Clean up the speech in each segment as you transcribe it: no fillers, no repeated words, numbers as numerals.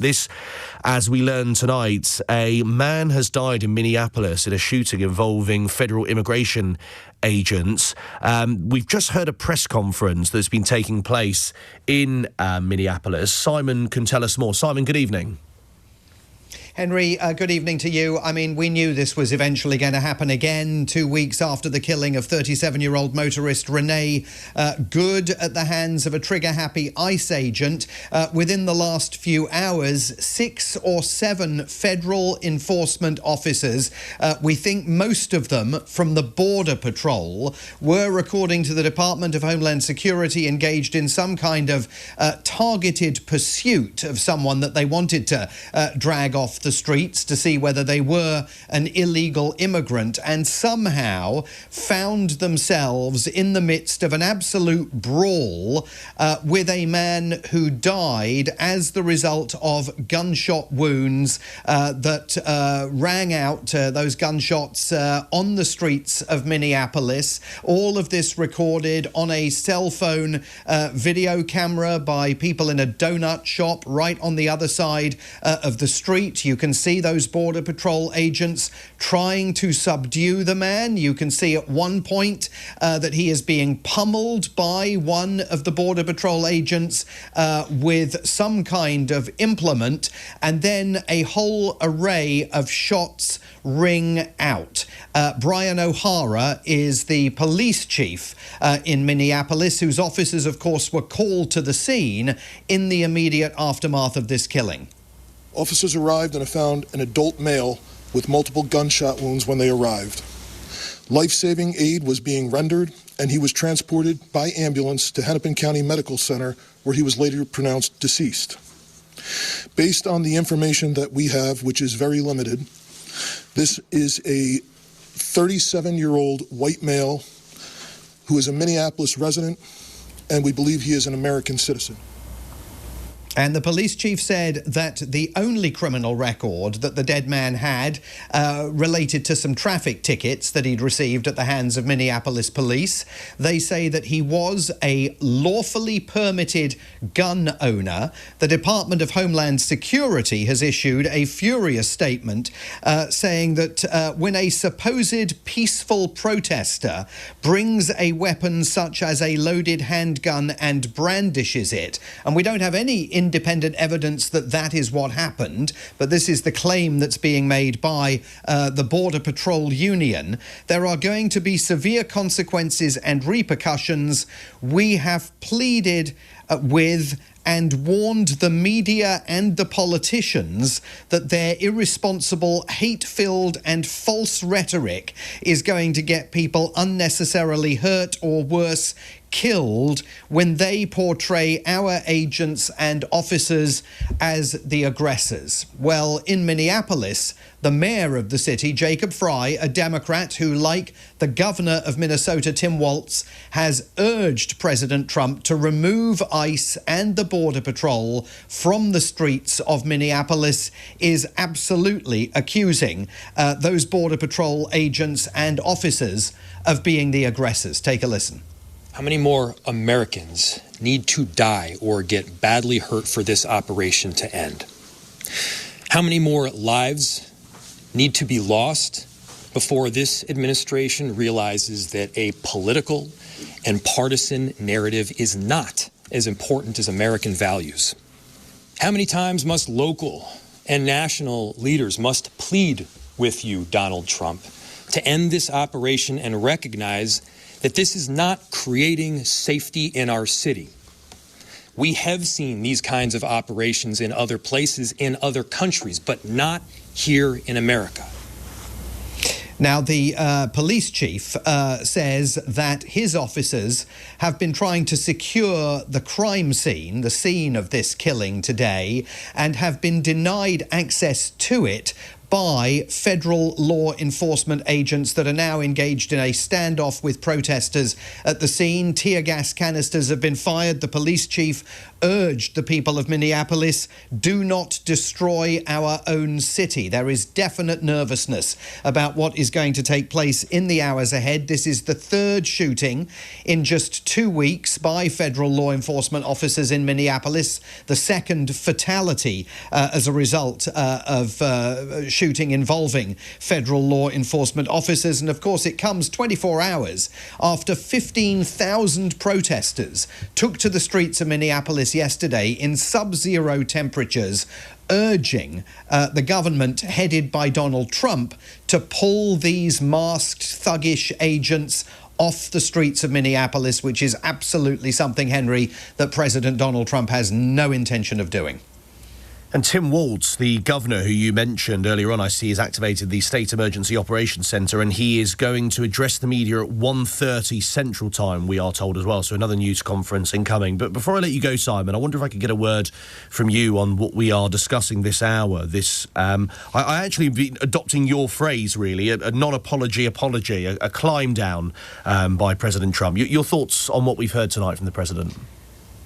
This, as we learn tonight, a man has died in Minneapolis in a shooting involving federal immigration agents. We've just heard a press conference that's been taking place in Minneapolis. Simon can tell us more. Simon, good evening. Henry, good evening to you. I mean, we knew this was eventually going to happen again 2 weeks after the killing of 37-year-old motorist Renee Good at the hands of a trigger-happy ICE agent. Within the last few hours, 6 or 7 federal enforcement officers, we think most of them from the Border Patrol, were, according to the Department of Homeland Security, engaged in some kind of targeted pursuit of someone that they wanted to drag off the streets to see whether they were an illegal immigrant, and somehow found themselves in the midst of an absolute brawl with a man who died as the result of gunshot wounds that rang out, those gunshots on the streets of Minneapolis. All of this recorded on a cell phone video camera by people in a donut shop right on the other side of the street. You can see those Border Patrol agents trying to subdue the man. You can see at one point that he is being pummeled by one of the Border Patrol agents with some kind of implement, and then a whole array of shots ring out. Brian O'Hara is the police chief in Minneapolis, whose officers, of course, were called to the scene in the immediate aftermath of this killing. Officers arrived and found an adult male with multiple gunshot wounds when they arrived. Life-saving aid was being rendered, and he was transported by ambulance to Hennepin County Medical Center, where he was later pronounced deceased. Based on the information that we have, which is very limited, this is a 37-year-old white male who is a Minneapolis resident, and we believe he is an American citizen. And the police chief said that the only criminal record that the dead man had related to some traffic tickets that he'd received at the hands of Minneapolis police. They say that he was a lawfully permitted gun owner. The Department of Homeland Security has issued a furious statement saying that when a supposed peaceful protester brings a weapon such as a loaded handgun and brandishes it, and we don't have any independent evidence that that is what happened, but this is the claim that's being made by the Border Patrol Union, there are going to be severe consequences and repercussions. We have pleaded with and warned the media and the politicians that their irresponsible, hate-filled and false rhetoric is going to get people unnecessarily hurt or worse, killed, when they portray our agents and officers as the aggressors. Well, in Minneapolis, the mayor of the city, Jacob Frey, a Democrat who, like the governor of Minnesota, Tim Walz, has urged President Trump to remove ICE and the Border Patrol from the streets of Minneapolis, is absolutely accusing those Border Patrol agents and officers of being the aggressors. Take a listen. How many more Americans need to die or get badly hurt for this operation to end? How many more lives need to be lost before this administration realizes that a political and partisan narrative is not as important as American values? How many times must local and national leaders must plead with you, Donald Trump, to end this operation and recognize that this is not creating safety in our city? We have seen these kinds of operations in other places, in other countries, but not here in America. Now, the police chief says that his officers have been trying to secure the crime scene, the scene of this killing today, and have been denied access to it by federal law enforcement agents that are now engaged in a standoff with protesters at the scene. Tear gas canisters have been fired. The police chief urged the people of Minneapolis, do not destroy our own city. There is definite nervousness about what is going to take place in the hours ahead. This is the third shooting in just 2 weeks by federal law enforcement officers in Minneapolis, the second fatality as a result of shooting involving federal law enforcement officers. And of course, it comes 24 hours after 15,000 protesters took to the streets of Minneapolis yesterday in sub-zero temperatures, urging the government headed by Donald Trump to pull these masked thuggish agents off the streets of Minneapolis, which is absolutely something, Henry, that President Donald Trump has no intention of doing. And Tim Walz, the governor who you mentioned earlier on, I see, has activated the State Emergency Operations Centre, and he is going to address the media at 1:30 Central Time, we are told as well. So another news conference incoming. But before I let you go, Simon, I wonder if I could get a word from you on what we are discussing this hour. I actually have been adopting your phrase, really, a non-apology apology, a climb down by President Trump. Your thoughts on what we've heard tonight from the President?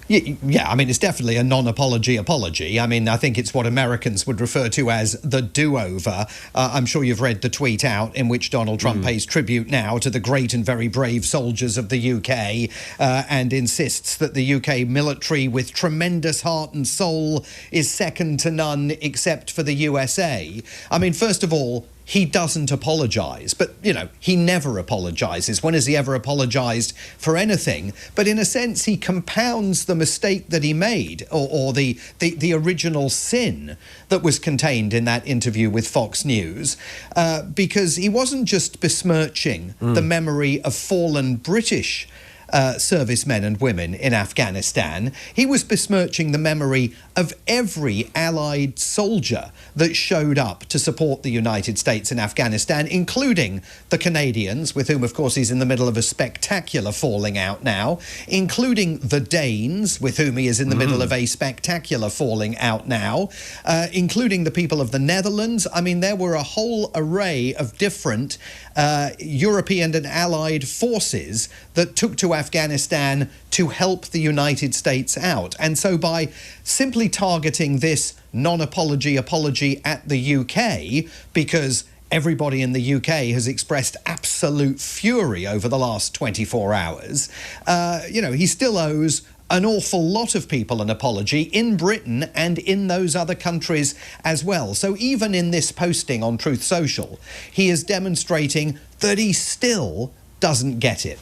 Yeah, I mean, it's definitely a non-apology apology. I mean, I think it's what Americans would refer to as the do-over. I'm sure you've read the tweet out in which Donald Trump pays tribute now to the great and very brave soldiers of the UK and insists that the UK military, with tremendous heart and soul, is second to none except for the USA. I mean, first of all, he doesn't apologise, but, you know, he never apologises. When has he ever apologised for anything? But in a sense, he compounds the mistake that he made, or the original sin that was contained in that interview with Fox News, because he wasn't just besmirching the memory of fallen British servicemen and women in Afghanistan. He was besmirching the memory of every Allied soldier that showed up to support the United States in Afghanistan, including the Canadians, with whom, of course, he's in the middle of a spectacular falling out now, including the Danes, with whom he is in the middle of a spectacular falling out now, including the people of the Netherlands. I mean, there were a whole array of different European and Allied forces that took to Afghanistan to help the United States out. And so by simply targeting this non-apology apology at the UK, because everybody in the UK has expressed absolute fury over the last 24 hours, you know, he still owes an awful lot of people an apology in Britain and in those other countries as well. So even in this posting on Truth Social, he is demonstrating that he still doesn't get it.